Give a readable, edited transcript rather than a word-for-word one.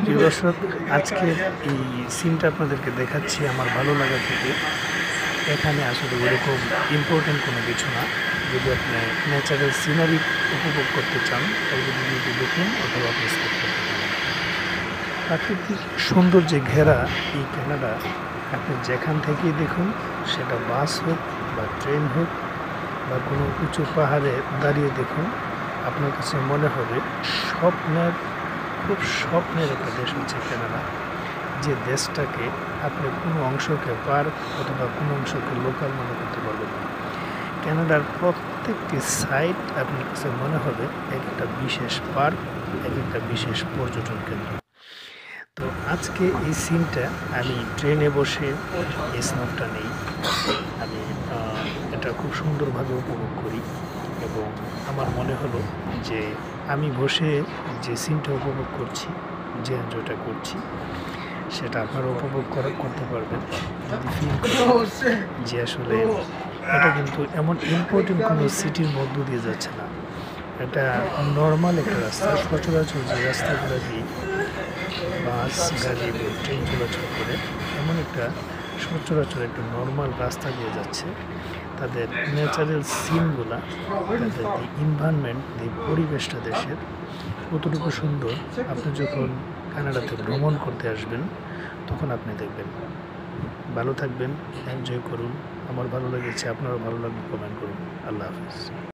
প্রিয় দর্শক, আজকে এই সিনটা আপনাদেরকে দেখাচ্ছি আমার ভালো লাগা থেকে। এখানে আসলে ওরকম ইম্পর্টেন্ট কোনো কিছু না। যদি আপনি ন্যাচারাল সিনারি উপভোগ করতে চান তাহলে ভিডিওটি দেখুন অথবা আপনি স্কিপ করতে পারেন। প্রাকৃতিক সৌন্দর্যে ঘেরা এই কানাডা আপনি যেখান থেকেই দেখুন, সেটা বাস হোক বা ট্রেন হোক বা কোনো উঁচু পাহাড়ে দাঁড়িয়ে দেখুন, আপনার কাছে মনে হবে স্বপ্নের, খুব স্বপ্নের একটা দেশ হচ্ছে কানাডা। যে দেশটাকে আপনি কোনো অংশকে পার্ক অথবা কোনো অংশকে লোকাল মনে করতে পারবেন না। কানাডার প্রত্যেকটি সাইট আপনার কাছে মনে হবে এক একটা বিশেষ পার্ক, এক একটা বিশেষ পর্যটন কেন্দ্র। তো আজকে এই সিনটা আমি ট্রেনে বসে এই স্নোটা নেই, আমি এটা খুব সুন্দরভাবে উপভোগ করি এবং আমার মনে হলো যে আমি বসে যে সিনটা উপভোগ করছি, যে এনজয়টা করছি, সেটা আপনারা উপভোগ করতে পারবেন যদি ফিল করেন যে আসলে এটা কিন্তু এমন ইম্পর্টেন্ট কোনো সিটির মধ্য দিয়ে যাচ্ছে না। এটা নর্মাল একটা রাস্তা, সচরাচর যে রাস্তাগুলো দিয়ে বাস, গাড়ি এবং ট্রেন চলাচল করে, এমন একটা সচরাচর একটা নর্মাল রাস্তা দিয়ে যাচ্ছে। তাদের ন্যাচারাল সিনগুলা, তাদের যে এনভায়রনমেন্ট, যে পরিবেশটা দেশের কতটুকু সুন্দর, আপনি যখন কানাডাতে ভ্রমণ করতে আসবেন তখন আপনি দেখবেন। ভালো থাকবেন, এনজয় করুন। আমার ভালো লেগেছে, আপনারও ভালো লাগবে, কমেন্ট করুন। আল্লাহ হাফিজ।